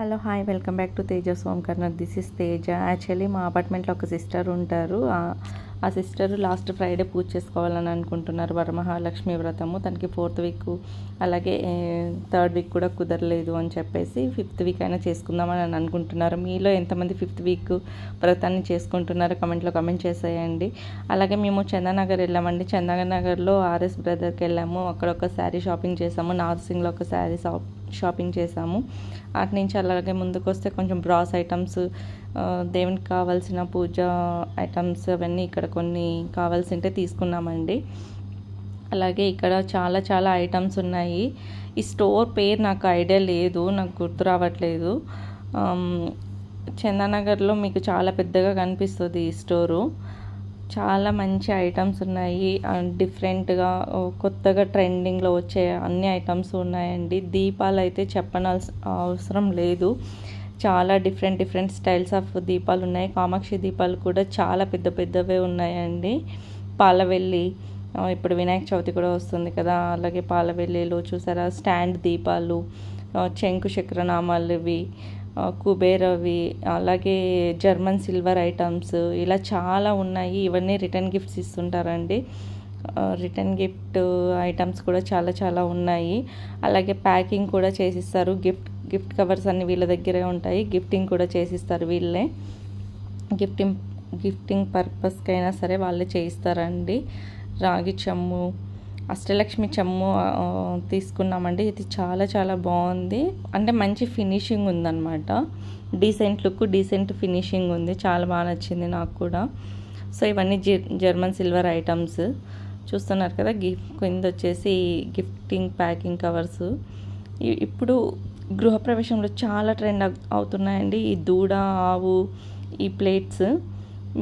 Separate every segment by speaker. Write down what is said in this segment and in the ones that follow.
Speaker 1: Hello hi welcome back to Tejas home corner. This is Teja. Actually మా అపార్ట్మెంట్లో ఒక sister ఉంటారు. ఆ సిస్టర్ లాస్ట్ ఫ్రైడే పూజ చేసుకోవాలని అనుకుంటున్నారు, వరమహాలక్ష్మి వ్రతము. తనకి 4th వీక్ అలాగే 3rd వీక్ కూడా కుదరలేదు అని చెప్పేసి 5th వీక్ అయినా చేసుకుందామని అనుకుంటున్నారు. మీలో ఎంతమంది 5th వీక్ వ్రతాన్ని చేసుకుంటున్నారో కమెంట్లో కమెంట్ చేసేయండి. అలాగే మేము చందానగర్ వెళ్ళామండి. చందానగర్లో ఆర్ఎస్ బ్రదర్కి వెళ్ళాము. అక్కడ ఒక శారీ షాపింగ్ చేసాము. నార్సింగ్లో ఒక శారీ షాపింగ్ చేసాము. అటు నుంచి అలాగే ముందుకు వస్తే కొంచెం బ్రాస్ ఐటమ్స్, దేవునికి కావాల్సిన పూజ ఐటమ్స్ అవన్నీ ఇక్కడ కొన్ని కావాల్సి ఉంటే తీసుకున్నామండి. అలాగే ఇక్కడ చాలా ఐటమ్స్ ఉన్నాయి. ఈ స్టోర్ పేరు నాకు ఐడియా లేదు, నాకు గుర్తు రావట్లేదు. చందానగర్లో మీకు చాలా పెద్దగా కనిపిస్తుంది ఈ స్టోరు. చాలా మంచి ఐటమ్స్ ఉన్నాయి. డిఫరెంట్గా కొత్తగా ట్రెండింగ్లో వచ్చే అన్ని ఐటమ్స్ ఉన్నాయండి. దీపాలు అయితే అవసరం లేదు. చాలా డిఫరెంట్ స్టైల్స్ ఆఫ్ దీపాలు ఉన్నాయి. కామాక్షి దీపాలు కూడా చాలా పెద్దవే ఉన్నాయండి. పాలవెల్లి, ఇప్పుడు వినాయక చవితి కూడా వస్తుంది కదా, అలాగే పాలవెల్లిలో చూసారా స్టాండ్ దీపాలు, శంకు చక్రనామాలు, ఇవి కుబేరవి, అలాగే జర్మన్ సిల్వర్ ఐటమ్స్, ఇలా చాలా ఉన్నాయి. ఇవన్నీ రిటర్న్ గిఫ్ట్స్ ఇస్తుంటారండి. రిటర్న్ గిఫ్ట్ ఐటమ్స్ కూడా చాలా ఉన్నాయి. అలాగే ప్యాకింగ్ కూడా చేసిస్తారు. గిఫ్ట్ కవర్స్ అన్ని వీళ్ళ దగ్గరే ఉంటాయి. గిఫ్టింగ్ కూడా చేసిస్తారు వీళ్ళే. గిఫ్టింగ్ పర్పస్కైనా సరే వాళ్ళే చేయిస్తారండి. రాగి చెమ్ము, అష్టలక్ష్మి చెమ్ము తీసుకున్నామండి. ఇది చాలా బాగుంది. అంటే మంచి ఫినిషింగ్ ఉందన్నమాట. డీసెంట్ లుక్, డీసెంట్ ఫినిషింగ్ ఉంది. చాలా బాగా నచ్చింది నాకు కూడా. సో ఇవన్నీ జర్మన్ సిల్వర్ ఐటమ్స్ చూస్తున్నారు కదా. కింద వచ్చేసి గిఫ్టింగ్ ప్యాకింగ్ కవర్స్. ఇప్పుడు గృహప్రవేశంలో చాలా ట్రెండ్ అవుతున్నాయండి ఈ దూడ, ఆవు, ఈ ప్లేట్స్.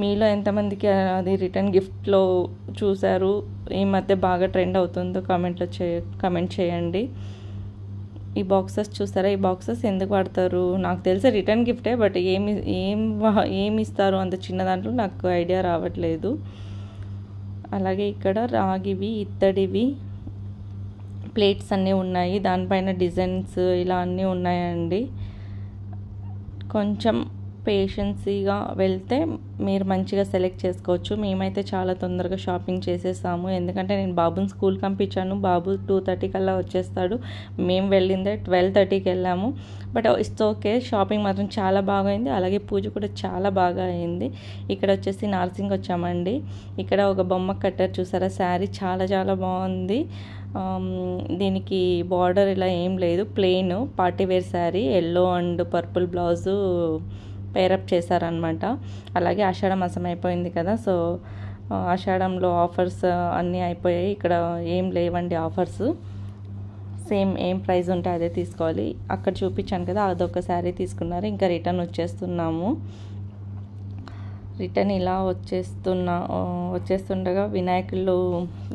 Speaker 1: మీలో ఎంతమందికి అది రిటర్న్ గిఫ్ట్లో చూసారు, ఈ మధ్య బాగా ట్రెండ్ అవుతుందో కమెంట్ చేయండి. ఈ బాక్సెస్ చూసారా? ఈ బాక్సెస్ ఎందుకు వాడతారు నాకు తెలిసి రిటర్న్ గిఫ్టే, బట్ ఏమి ఇస్తారు అంత చిన్న దాంట్లో నాకు ఐడియా రావట్లేదు. అలాగే ఇక్కడ రాగివి, ఇత్తడివి ప్లేట్స్ అన్నీ ఉన్నాయి. దానిపైన డిజైన్స్ ఇలా అన్నీ ఉన్నాయండి. కొంచెం పేషెన్సీగా వెళ్తే మీరు మంచిగా సెలెక్ట్ చేసుకోవచ్చు. మేమైతే చాలా తొందరగా షాపింగ్ చేసేసాము, ఎందుకంటే నేను బాబుని స్కూల్కి పంపించాను. బాబు 2:30 కల్లా వచ్చేస్తాడు. మేము వెళ్ళిందే 12:30కి వెళ్ళాము. బట్ ఇట్స్ ఓకే, షాపింగ్ మాత్రం చాలా బాగా అయింది. అలాగే పూజ కూడా చాలా బాగా అయింది. ఇక్కడ వచ్చేసి నార్సింగ్ వచ్చామండి. ఇక్కడ ఒక బొమ్మ కట్టారు చూసారా, శారీ చాలా బాగుంది. దీనికి బార్డర్ ఇలా ఏం లేదు, plain party wear sari, yellow and purple blouse pair up చేశారనమాట. అలాగే ఆషాఢ మాసం అయిపోయింది కదా, సో ఆషాఢంలో ఆఫర్స్ అన్నీ అయిపోయాయి. ఇక్కడ ఏం లేవండి ఆఫర్స్. సేమ్ ఏం ప్రైస్ ఉంటే అదే తీసుకోవాలి. అక్కడ చూపించాను కదా, అదొక శారీ తీసుకున్నారు. ఇంకా రిటర్న్ వచ్చేస్తున్నాము. రిటర్న్ ఇలా వచ్చేస్తుండగా వినాయకులు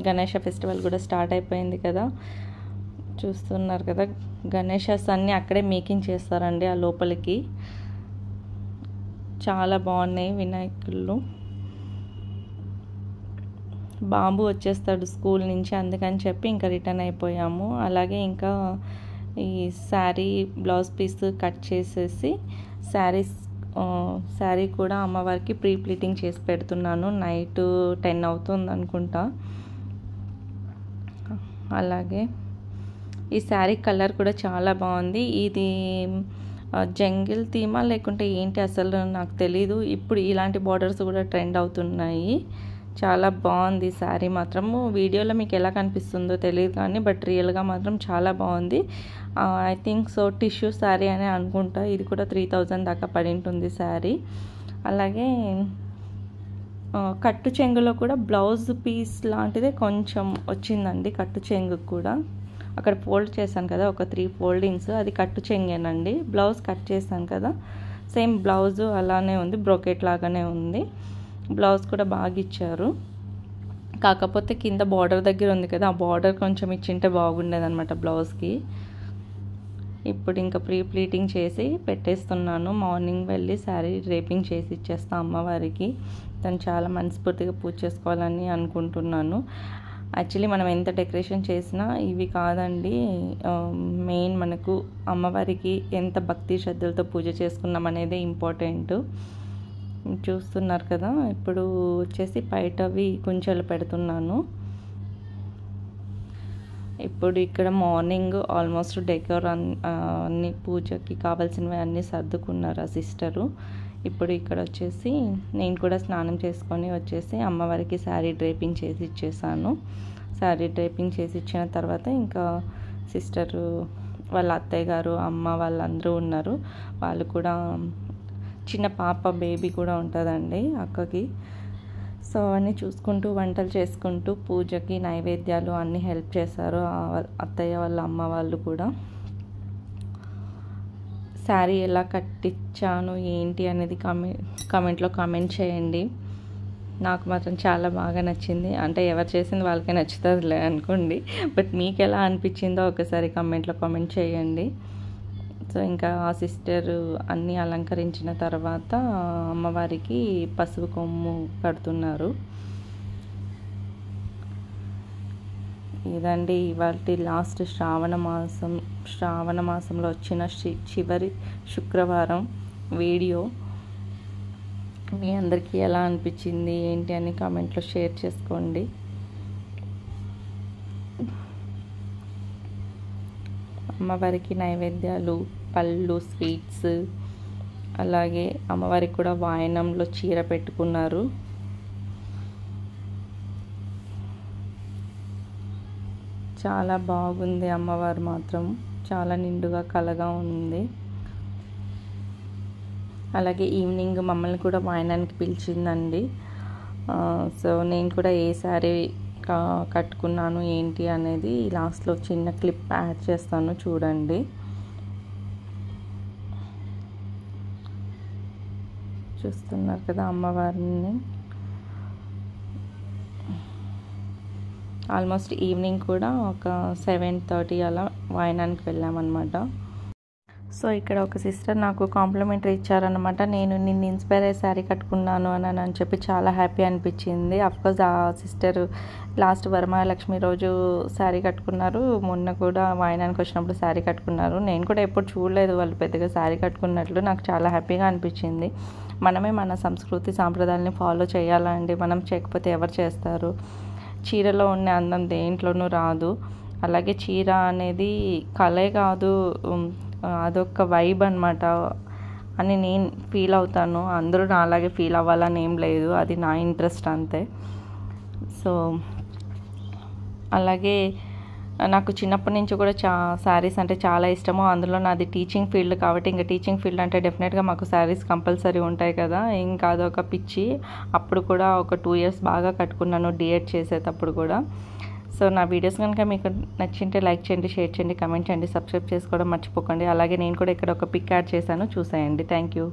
Speaker 1: గణేష ఫెస్టివల్ కూడా స్టార్ట్ అయిపోయింది కదా, చూస్తున్నారు కదా. గణేషస్ అన్నీ అక్కడే మేకింగ్ చేస్తారండి ఆ లోపలికి. చాలా బాగున్నాయి వినాయకుళ్ళు. బాబు వచ్చేస్తాడు స్కూల్ నుంచి, అందుకని చెప్పి ఇంకా రిటర్న్ అయిపోయాము. అలాగే ఇంకా ఈ శారీ బ్లౌజ్ పీస్ కట్ చేసేసి శారీ కూడా అమ్మవారికి ప్రీ ప్లీటింగ్ చేసి పెడుతున్నాను. నైట్ 10 అవుతుంది అనుకుంటా. అలాగే ఈ శారీ కలర్ కూడా చాలా బాగుంది. ఇది జంగిల్ థీమా లేకుంటే ఏంటి అసలు నాకు తెలీదు. ఇప్పుడు ఇలాంటి బార్డర్స్ కూడా ట్రెండ్ అవుతున్నాయి. చాలా బాగుంది శారీ మాత్రము. వీడియోలో మీకు ఎలా కనిపిస్తుందో తెలియదు కానీ, బట్ రియల్గా మాత్రం చాలా బాగుంది. I think so tissue sari అనే అనుకుంటా. ఇది కూడా 3000 దాకా పడి ఉంటుంది శారీ. అలాగే కట్టు చెంగులో కూడా బ్లౌజ్ పీస్ లాంటిదే కొంచెం వచ్చిందండి. కట్టు చెంగు కూడా అక్కడ ఫోల్డ్ చేశాను కదా, ఒక 3 ఫోల్డింగ్స్, అది కట్టు చెంగేనండి. బ్లౌజ్ కట్ చేశాను కదా, సేమ్ బ్లౌజు అలానే ఉంది, బ్రోకెట్ లాగానే ఉంది. బ్లౌజ్ కూడా బాగా ఇచ్చారు. కాకపోతే కింద బార్డర్ దగ్గర ఉంది కదా, ఆ బార్డర్ కొంచెం ఇచ్చింటే బాగుండేది అనమాట బ్లౌజ్కి. ఇప్పుడు ఇంకా ప్రీ ప్లీటింగ్ చేసి పెట్టేస్తున్నాను. మార్నింగ్ వెళ్ళి శారీ డ్రేపింగ్ చేసి ఇచ్చేస్తాను అమ్మవారికి. తను చాలా మనస్ఫూర్తిగా పూజ చేసుకోవాలని అనుకుంటున్నాను. యాక్చువల్లీ మనం ఎంత డెకరేషన్ చేసినా ఇవి కాదండి, మెయిన్ మనకు అమ్మవారికి ఎంత భక్తి శ్రద్ధలతో పూజ చేసుకున్నాం అనేది ఇంపార్టెంట్. చూస్తున్నారు కదా, ఇప్పుడు వచ్చేసి బయటవి కుంచెలు పెడుతున్నాను. ఇప్పుడు ఇక్కడ మార్నింగ్ ఆల్మోస్ట్ డెకోర్ అన్ని పూజకి కావాల్సినవి అన్నీ సర్దుకున్నారు ఆ సిస్టరు. ఇప్పుడు ఇక్కడ వచ్చేసి నేను కూడా స్నానం చేసుకొని వచ్చేసి అమ్మవారికి శారీ డ్రేపింగ్ చేసి ఇచ్చేసాను. శారీ డ్రేపింగ్ చేసి ఇచ్చిన తర్వాత ఇంకా సిస్టరు వాళ్ళ అత్తయ్య గారు అమ్మ వాళ్ళందరూ ఉన్నారు. వాళ్ళు కూడా చిన్న పాప బేబీ కూడా ఉంటుందండి అక్కకి. సో అన్నీ చూసుకుంటూ వంటలు చేసుకుంటూ పూజకి నైవేద్యాలు అన్నీ హెల్ప్ చేశారు అత్తయ్య వాళ్ళ అమ్మ వాళ్ళు కూడా. శారీ ఎలా కట్టించాను ఏంటి అనేది కామెంట్లో కామెంట్ చేయండి. నాకు మాత్రం చాలా బాగా నచ్చింది. అంటే ఎవరు చేసింది వాళ్ళకే నచ్చుతుందిలే అనుకోండి, బట్ మీకు ఎలా అనిపించిందో ఒకసారి కామెంట్లో కామెంట్ చేయండి. సో ఇంకా ఆ సిస్టర్ అన్నీ అలంకరించిన తర్వాత అమ్మవారికి పసుపు కొమ్ము కడుతున్నారు. ఇదండి ఇవాళ లాస్ట్ శ్రావణ మాసంలో వచ్చిన చివరి శుక్రవారం వీడియో. మీ అందరికీ ఎలా అనిపించింది ఏంటి అని కామెంట్లో షేర్ చేసుకోండి. అమ్మవారికి నైవేద్యాలు, పళ్ళు, స్వీట్స్, అలాగే అమ్మవారికి కూడా వాయనంలో చీర పెట్టుకున్నారు. చాలా బాగుంది అమ్మవారు మాత్రం, చాలా నిండుగా కలగా ఉంది. అలాగే ఈవినింగ్ మమ్మల్ని కూడా వాయనానికి పిలిచిందండి. సో నేను కూడా ఏ శారీ కట్టుకున్నాను ఏంటి అనేది లాస్ట్లో చిన్న క్లిప్ యాడ్ చేస్తాను, చూడండి. చూస్తున్నారు కదా అమ్మవారిని. ఆల్మోస్ట్ ఈవినింగ్ కూడా ఒక 7:30 అలా వాయనానికి వెళ్ళామన్నమాట. సో ఇక్కడ ఒక సిస్టర్ నాకు కాంప్లిమెంటరీ ఇచ్చారనమాట. నేను నిన్ను ఇన్స్పైర్ అయ్యే శారీ కట్టుకున్నాను అని చెప్పి చాలా హ్యాపీ అనిపించింది. అఫ్కోర్స్ ఆ సిస్టర్ లాస్ట్ వరమహాలక్ష్మి రోజు శారీ కట్టుకున్నారు, మొన్న కూడా వాయనానికి వచ్చినప్పుడు శారీ కట్టుకున్నారు. నేను కూడా ఎప్పుడు చూడలేదు వాళ్ళు పెద్దగా శారీ కట్టుకున్నట్లు. నాకు చాలా హ్యాపీగా అనిపించింది. మనమే మన సంస్కృతి సాంప్రదాయాలని ఫాలో చేయాలండి, మనం చేయకపోతే ఎవరు చేస్తారు? చీరలో ఉన్న అందం దేంట్లోనూ రాదు. అలాగే చీర అనేది కలే కాదు, అదొక వైబ్ అనమాట అని నేను ఫీల్ అవుతాను. అందరూ నా అలాగే ఫీల్ అవ్వాలని ఏం లేదు, అది నా ఇంట్రెస్ట్ అంతే. సో అలాగే నాకు చిన్నప్పటి నుంచి కూడా శారీస్ అంటే చాలా ఇష్టము. అందులో నాది టీచింగ్ ఫీల్డ్ కాబట్టి ఇంకా టీచింగ్ ఫీల్డ్ అంటే డెఫినెట్గా మాకు శారీస్ కంపల్సరీ ఉంటాయి కదా, ఇంకా అదొక పిచ్చి. అప్పుడు కూడా ఒక 2 years బాగా కట్టుకున్నాను డిఎడ్ చేసేటప్పుడు కూడా. సో నా వీడియోస్ కనుక మీకు నచ్చింటే లైక్ చేయండి, షేర్ చేయండి, కమెంట్ చేయండి, సబ్స్క్రైబ్ చేసుకోవడం మర్చిపోకండి. అలాగే నేను కూడా ఇక్కడ ఒక పిక్ యాడ్ చేశాను, చూసేయండి. Thank you.